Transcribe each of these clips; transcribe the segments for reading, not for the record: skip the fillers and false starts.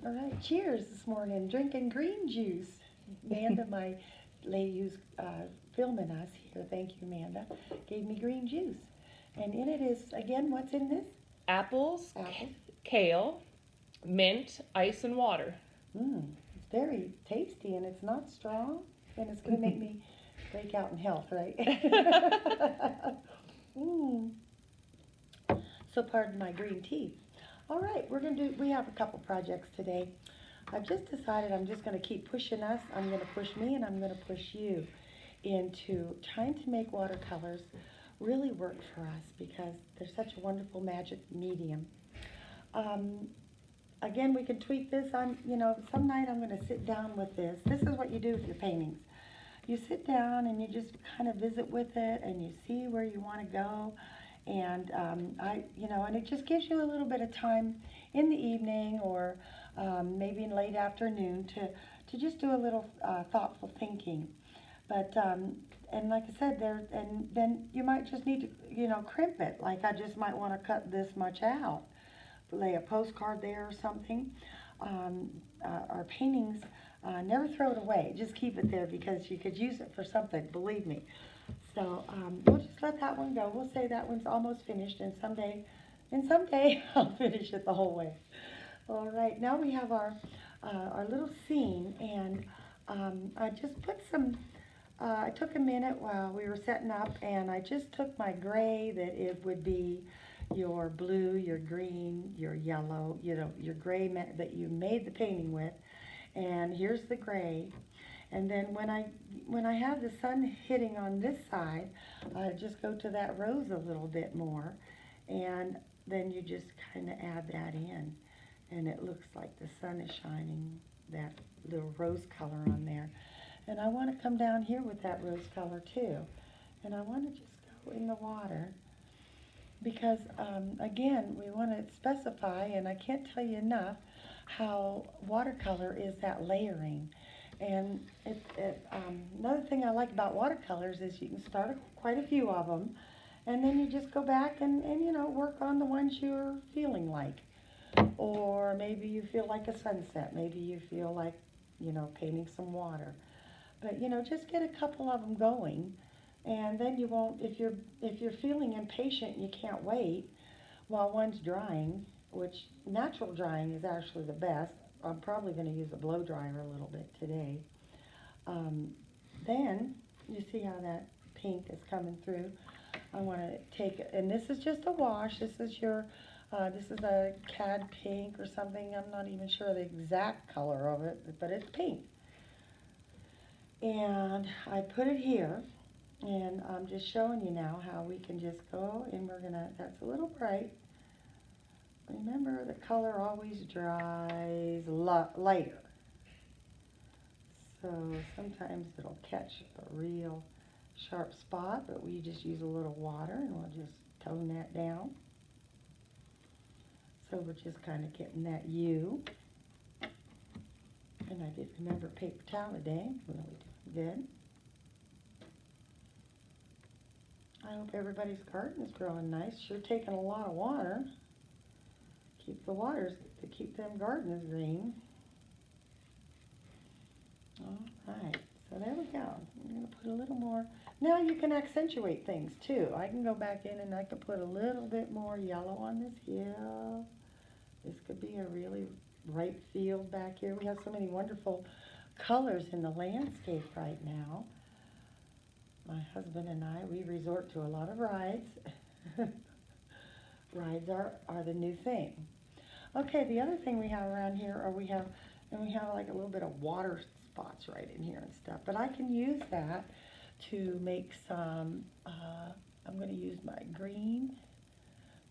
All right, cheers this morning. Drinking green juice. Amanda, my lady who's filming us here, thank you, Amanda, gave me green juice. And in it is, again, what's in this? Apples, Apples. kale, mint, ice, and water. It's very tasty and it's not strong. And it's going to make me break out in health, right? Mmm. So pardon my green tea. All right, we have a couple projects today. I've just decided I'm just going to keep pushing us. I'm going to push me and I'm going to push you into trying to make watercolors really work for us because they're such a wonderful magic medium. Um, Again, we can tweak this. Some night I'm going to sit down with this. This is what you do with your paintings. You sit down and you just kind of visit with it and you see where you want to go. And and it just gives you a little bit of time in the evening or maybe in late afternoon to just do a little thoughtful thinking. But and like I said, and then you might just need to crimp it. Like I just might want to cut this much out, lay a postcard there or something. Um, our paintings, never throw it away. Just keep it there because you could use it for something. Believe me. So we'll just let that one go. We'll say that one's almost finished, and someday I'll finish it the whole way. All right, now we have our little scene, and I just put some. I took a minute while we were setting up, and I just took my gray that it would be your blue, your green, your yellow, your gray that you made the painting with, and here's the gray. And then when I have the sun hitting on this side, I just go to that rose a little bit more, and then you just kind of add that in, and it looks like the sun is shining that little rose color on there. And I want to come down here with that rose color too, and I want to just go in the water because again we want to specify, and I can't tell you enough how watercolor is that layering. And another thing I like about watercolors is you can start quite a few of them, and then you just go back and work on the ones you're feeling like. Or maybe you feel like a sunset. Maybe you feel like painting some water. But just get a couple of them going, and then you won't. If you're feeling impatient, and you can't wait while one's drying, which natural drying is actually the best. I'm probably going to use a blow dryer a little bit today. Um, then you see how that pink is coming through. I want to take it, and this is just a wash. This is a cad pink or something. I'm not even sure the exact color of it, but it's pink. And I put it here, and I'm just showing you now how we can just go, and that's a little bright. Remember, the color always dries lighter. So sometimes it'll catch a real sharp spot, but we just use a little water and we'll just tone that down. So we're just kind of getting that hue. And I did remember paper towel today. Really doing good. I hope everybody's garden is growing nice. Sure taking a lot of water. Keep the waters to keep them gardens green. All right, so there we go. I'm going to put a little more. Now you can accentuate things too. I can go back in and I can put a little bit more yellow on this hill. This could be a really bright field back here. We have so many wonderful colors in the landscape right now. My husband and I, we resort to a lot of rides. Rides are the new thing. Okay, the other thing we have around here, we have like a little bit of water spots right in here and stuff. But I can use that to make some, I'm going to use my green.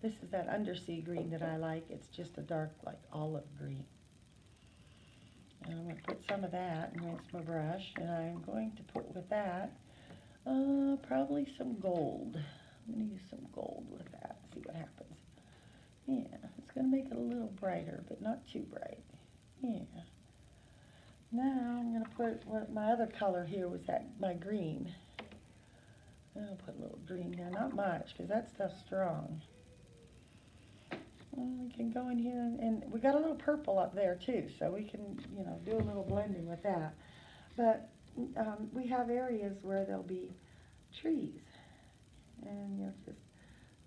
This is that undersea green that I like. It's just a dark, like olive green. And I'm going to put some of that and rinse my brush. And I'm going to put with that probably some gold. I'm going to use some gold with that, see what happens. Yeah, it's going to make it a little brighter, but not too bright. Yeah. Now I'm going to put what my other color here was my green. I'll put a little green there, not much, because that stuff's strong. We can go in here and we got a little purple up there too, so we can, you know, do a little blending with that. But we have areas where there'll be trees, and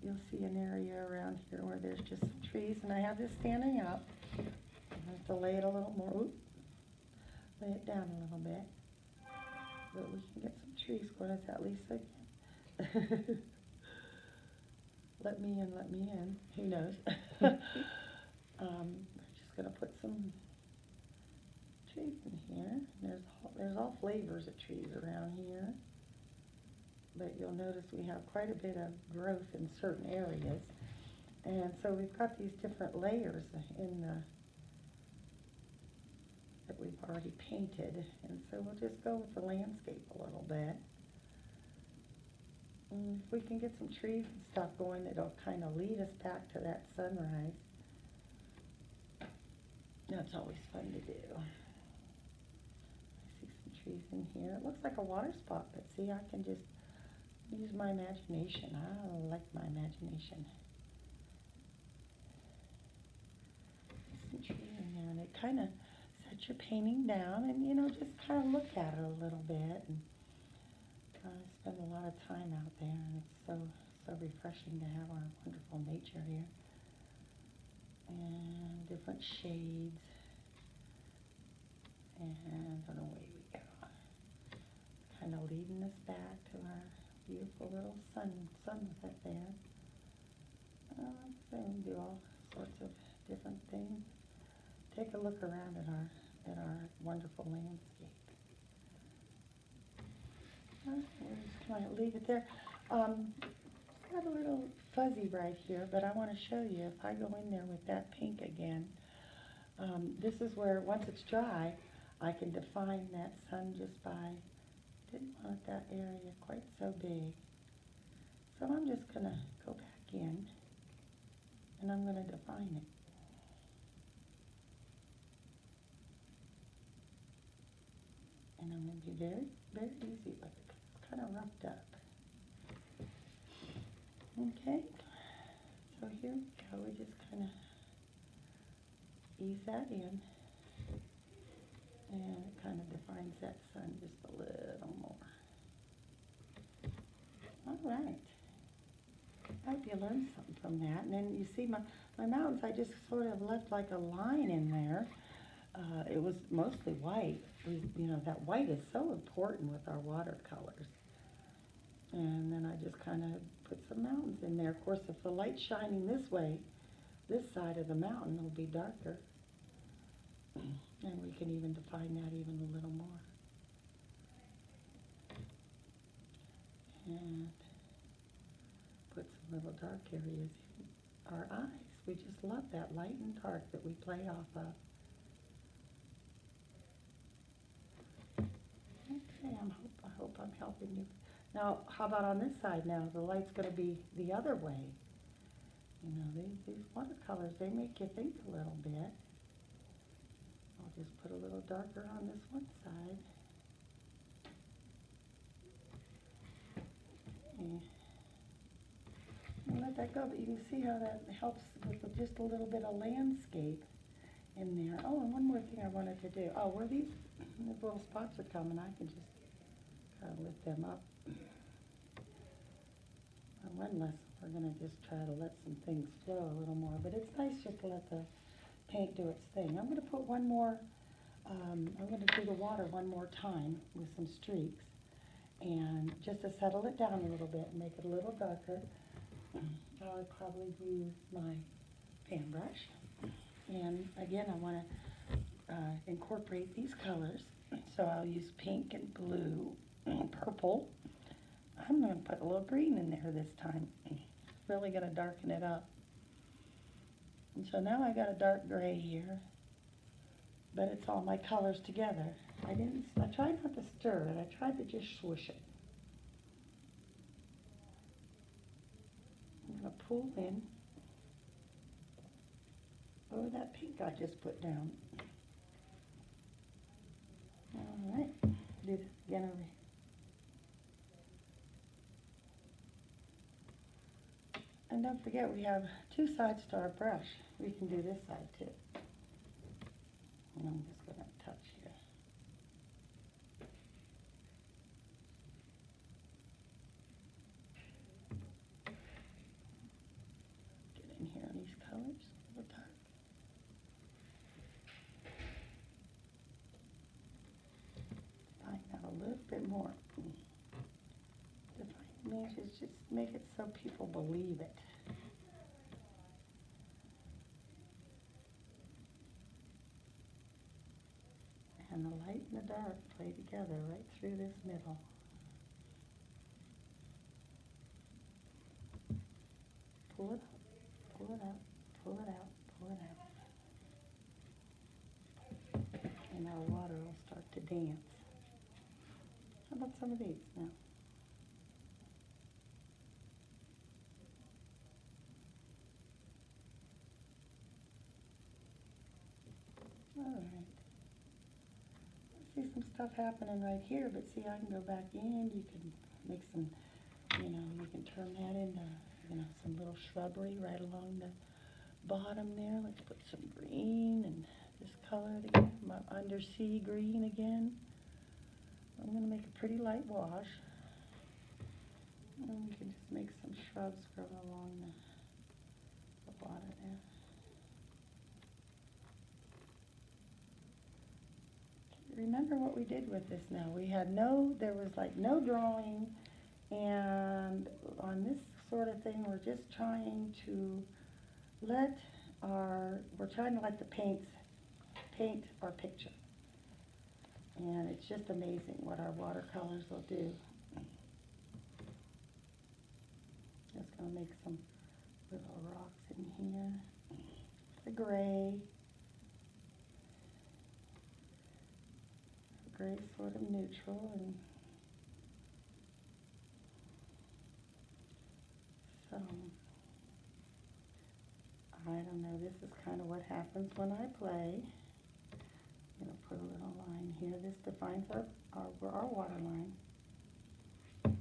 you'll see an area around here where there's just some trees, and I have this standing up. I have to lay it a little more, lay it down a little bit, but we can get some trees going. Is that Lisa? Let me in, let me in. Who knows? I'm just gonna put some trees in here. There's all flavors of trees around here, but you'll notice we have quite a bit of growth in certain areas, and so we've got these different layers in the that we've already painted, and so we'll just go with the landscape a little bit. And if we can get some trees and stuff going, it'll kind of lead us back to that sunrise. That's always fun to do. I see some trees in here. It looks like a water spot, but see, I can just use my imagination. I like my imagination. Some tree in there, and it kind of sets your painting down, and you know, just kind of look at it a little bit. And I spend a lot of time out there, and it's so refreshing to have our wonderful nature here. And different shades. And away we go. Kind of leading us back to our beautiful little sunset there. So we do all sorts of different things. Take a look around at our wonderful landscape. We'll just kind of leave it there. It's got a little fuzzy right here, but I want to show you, if I go in there with that pink again, this is where, once it's dry, I can define that sun just by, didn't want that area quite so big. So I'm just going to go back in, and I'm going to define it. And I'm going to be very, very easy with it. It's kind of roughed up. Okay, so here we go. We just kind of ease that in, and it kind of defines that sun just a little more. All right. I hope you learned something from that. And then you see my mountains, I just sort of left like a line in there. It was mostly white. You know, that white is so important with our watercolors. And then I just kind of put some mountains in there. Of course, if the light's shining this way, this side of the mountain will be darker. And we can even define that even a little more. And put some little dark areas in our eyes. We just love that light and dark that we play off of. Okay, I hope I'm helping you. Now, how about on this side now? The light's going to be the other way. You know, these watercolors, they make you think a little bit. I'll just put a little darker on this one side. And let that go, but you can see how that helps with just a little bit of landscape in there. Oh, and one more thing I wanted to do. Oh, where these little spots are coming, I can just kind of lift them up. On one lesson, we're going to just try to let some things flow a little more, but it's nice just to let the paint do its thing. I'm going to put one more, I'm going to do the water one more time with some streaks, and just to settle it down a little bit and make it a little darker, I would probably use my pan brush. And again, I want to incorporate these colors, so I'll use pink and blue and purple. I'm going to put a little green in there this time. Really going to darken it up. And so now I got a dark gray here, but it's all my colors together. I tried not to stir it. I tried to just swoosh it. I'm going to pull in over that pink I just put down. All right, do this again over here. And don't forget, we have two sides to our brush. We can do this side too. And I'm just going to touch here. Get in here on these colors a little dark. Define that a little bit more. Define means just make it so people believe it. And the light and the dark play together right through this middle. Pull it up, pull it up, pull it out, pull it out. And our water will start to dance. How about some of these now? All right. I see some stuff happening right here, but see, I can go back in. You can make some, you can turn that into, some little shrubbery right along the bottom there. Let's put some green and this color again, my undersea green again. I'm going to make a pretty light wash. And we can just make some shrubs growing along the water there. Remember what we did with this now. There was like no drawing, and on this sort of thing, we're just trying to let the paints paint our picture. And it's just amazing what our watercolors will do. Just gonna make some little rocks in here. The gray. Gray sort of neutral, and so I don't know, this is kind of what happens when I play. I'm going to put a little line here. This defines our water line. And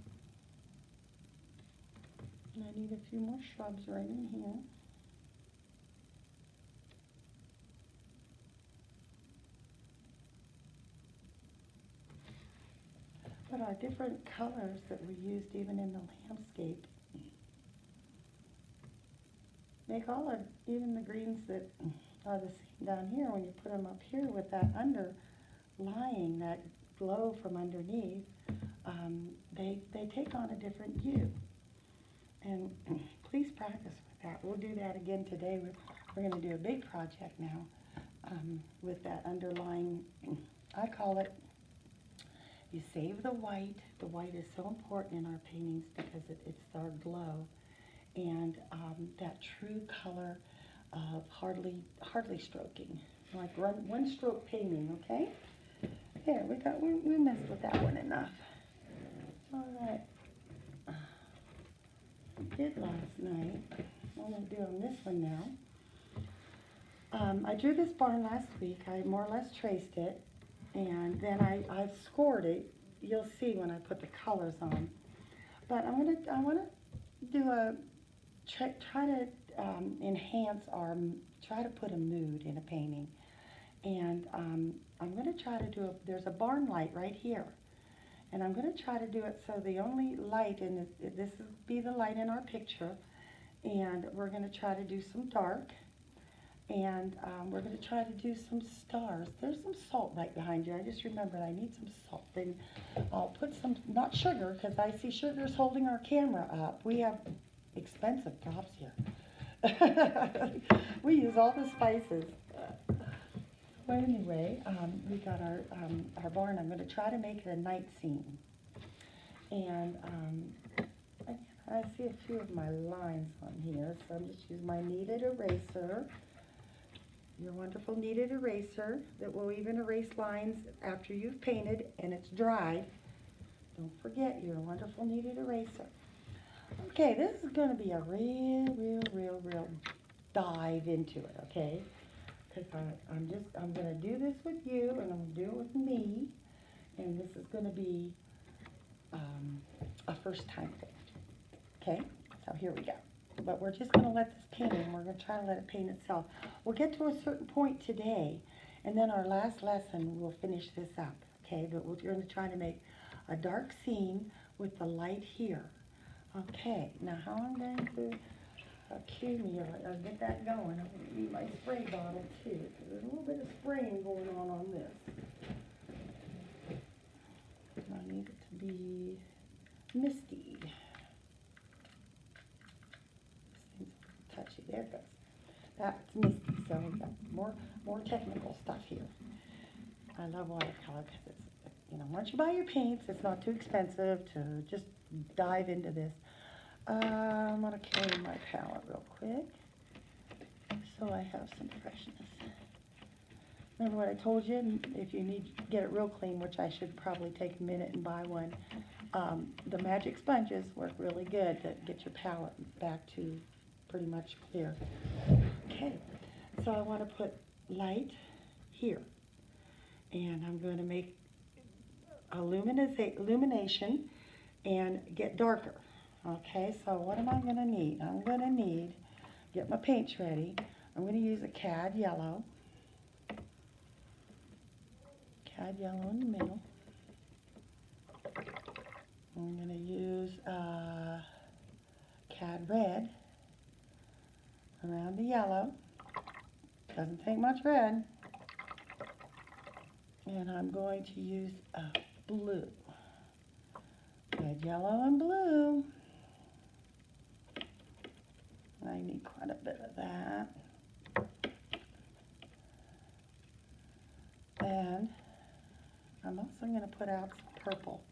I need a few more shrubs right in here. But our different colors that we used even in the landscape make even the greens that are the same down here, when you put them up here with that underlying, that glow from underneath, they take on a different hue. And please practice with that. We'll do that again today. We're going to do a big project now with that underlying, I call it, you save the white. The white is so important in our paintings because it's our glow. And that true color of hardly stroking, like one stroke painting, okay? There, we messed with that one enough. All right. I did last night. I'm going to do on this one now. I drew this barn last week. I more or less traced it, and then I scored it. You'll see when I put the colors on. But I want to try to enhance try to put a mood in a painting. And I'm going to try to there's a barn light right here. And I'm going to try to do it so the only light, this will be the light in our picture, and we're going to try to do some dark, and we're going to try to do some stars. There's some salt right behind you. I just remembered I need some salt. Then I'll put some, not sugar, because I see sugar's holding our camera up. We have expensive props here. We use all the spices. Well, anyway, we got our barn. I'm going to try to make it a night scene. And I see a few of my lines on here, so I'm just using my kneaded eraser. Your wonderful kneaded eraser that will even erase lines after you've painted and it's dried. Don't forget your wonderful kneaded eraser. Okay, this is going to be a real dive into it, okay? Because I'm going to do this with you, and I'm going to do it with me, and this is going to be a first time thing, okay? So here we go. but we're just going to let this paint in. We're going to try to let it paint itself. We'll get to a certain point today, and then our last lesson, we'll finish this up, okay? But we're going to try to make a dark scene with the light here. Okay, now how I'm going to accumulate, I'll get that going. I'm going to need my spray bottle too, because there's a little bit of spraying going on this. I need it to be misty. This thing's touchy. There it goes. That's misty, so we've got more technical stuff here. I love watercolor because it's, you know, once you buy your paints, it's not too expensive to just dive into this. I'm going to clean my palette real quick so I have some freshness. Remember what I told you? If you need to get it real clean, which I should probably take a minute and buy one, the magic sponges work really good to get your palette back to pretty much clear. Okay, so I want to put light here, and I'm going to make illumination and get darker. Okay, so what am I going to need? I'm going to need, get my paints ready. I'm going to use a cad yellow. Cad yellow in the middle. I'm going to use cad red around the yellow. Doesn't take much red. And I'm going to use blue. Red, yellow, and blue. I need quite a bit of that. And I'm also going to put out some purple,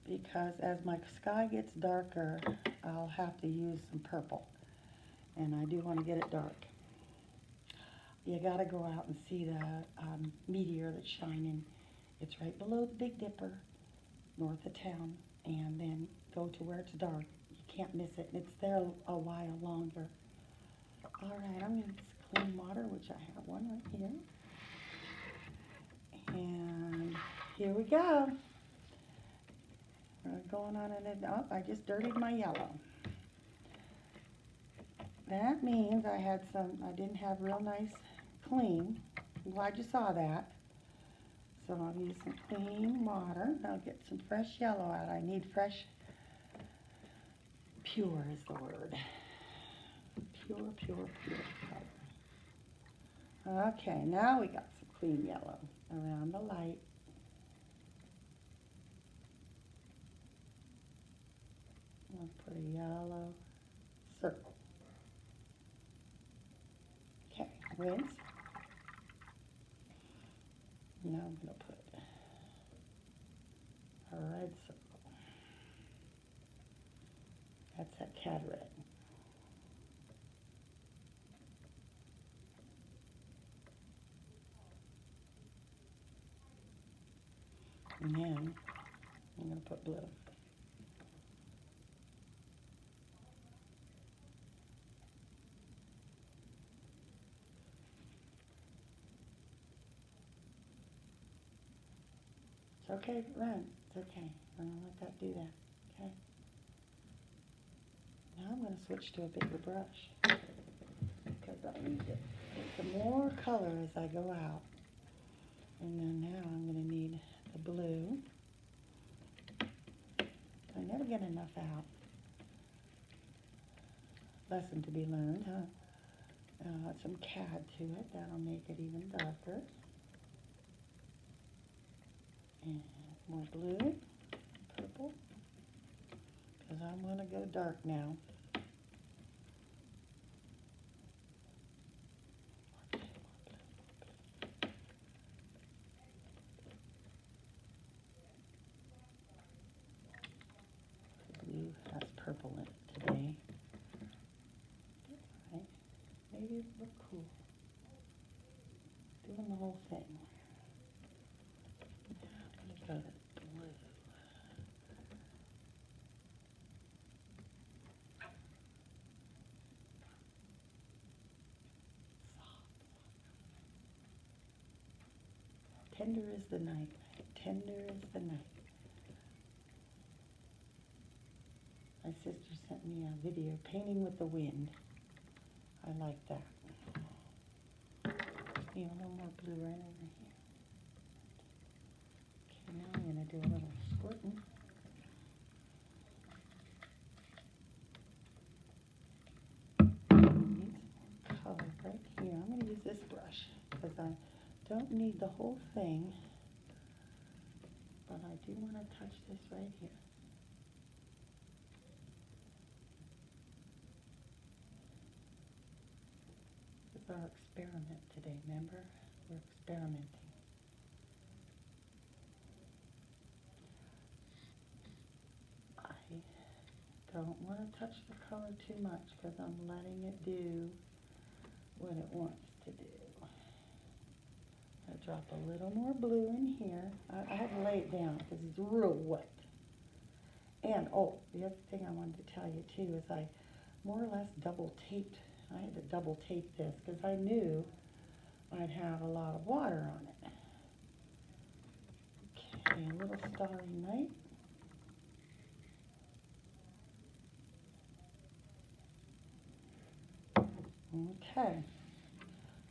because as my sky gets darker, I'll have to use some purple. And I do want to get it dark. You got to go out and see the meteor that's shining. It's right below the Big Dipper, north of town, and then go to where it's dark. You can't miss it. It's there a while longer. All right, I'm going to use clean water, which I have one right here. And here we go. We're going on and oh, I just dirtied my yellow. That means I didn't have real nice clean. I'm glad you saw that. So I'll use some clean water. I'll get some fresh yellow out. I need fresh, pure is the word. Pure color. Okay, now we got some clean yellow around the light. I'll put a yellow circle. Okay, rinse. Now I'm going to put a red circle. That's that cad red. And then I'm going to put blue. It's okay if it runs. It's okay. I'm going to let that do that. Okay? Now I'm going to switch to a bigger brush, because I need to get some more color as I go out. And then now I'm going to need the blue. I never get enough out. Lesson to be learned, huh? Add some cad to it. That'll make it even darker. And more blue, purple, because I'm going to go dark now. Blue has purple in it today. Right? Maybe it would look cool. Doing the whole thing. I'm going to go to blue. Tender is the night. Tender is the night. My sister sent sent me a video, Painting with the Wind. I like that. Need a little more blue right over here. Okay, now I'm going to do a little squirting. Need some color right here. I'm going to use this brush because I don't need the whole thing, but I do want to touch this right here. This is our experiment today, remember? We're experimenting. I don't want to touch the color too much because I'm letting it do what it wants to do. I drop a little more blue in here. I had to lay it down because it's real wet. And, oh, the other thing I wanted to tell you too is I more or less double taped. I had to double tape this because I knew I'd have a lot of water on it. Okay, a little starry night. Okay,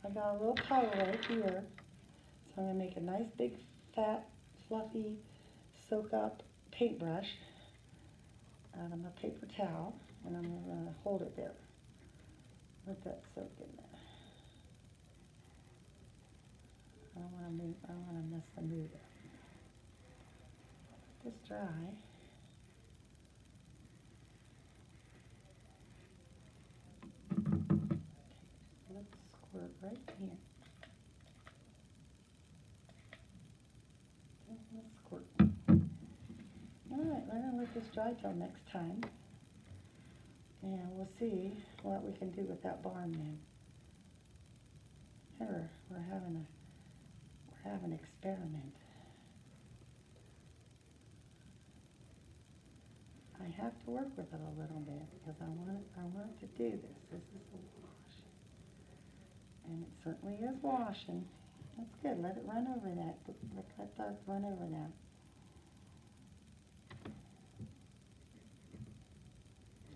I got a little color right here, so I'm going to make a nice big fat fluffy soak up paintbrush out of my paper towel, and I'm going to hold it there. Let that soak in there. I don't want to mess the mood up. Let this dry. Let's squirt right here. Okay, let's squirt. Alright, we're going to let this dry till next time. And we'll see what we can do with that barn then. Here, we're having an experiment. I have to work with it a little bit because I want it to do this. This is a wash. And it certainly is washing. That's good. Let it run over that. Let that run over that.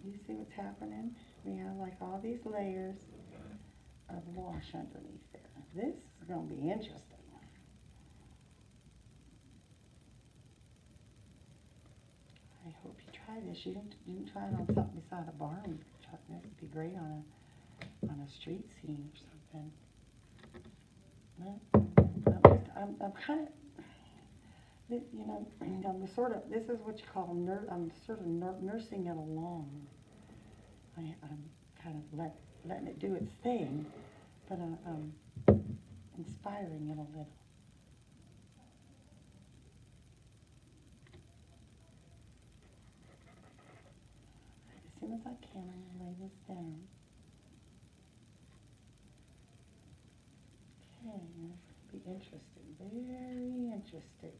You see what's happening? We have like all these layers of wash underneath there. This is going to be interesting. I hope you try this. You didn't try it on something beside a barn. That would be great on a street scene or something. Well, I'm kind of, you know, I'm sort of, this is what you call, I'm sort of nursing it along. I'm kind of letting it do its thing, but I'm inspiring it a little. As soon as I can, I'm going to lay this down. Okay, it's going to be interesting, very interesting.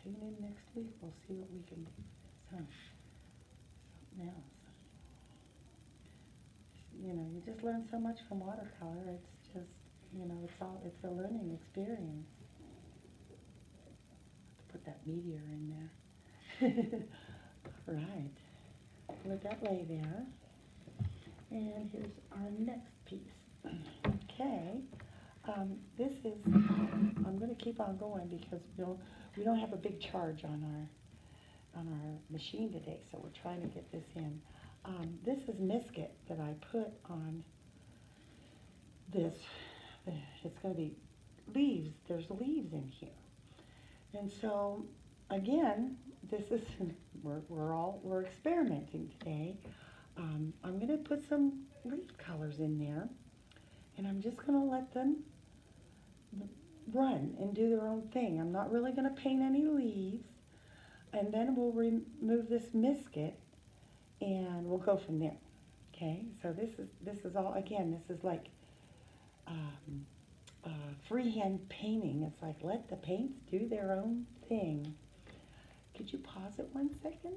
Tune in next week, we'll see what we can do. Something else. You know, you just learn so much from watercolor. It's just, you know, it's a learning experience. Put that meteor in there. Right. Let that lay there. And here's our next piece. Okay. This is, I'm going to keep on going because we don't have a big charge on our machine today, so we're trying to get this in. This is Misket that I put on this. It's going to be leaves. There's leaves in here. And so, again, this is, we're experimenting today. I'm going to put some leaf colors in there, and I'm just going to let them run and do their own thing. I'm not really going to paint any leaves, and then we'll remove this Misket, and we'll go from there. Okay, so this is all, again, this is like freehand painting. It's like, let the paints do their own thing. Could you pause it 1 second?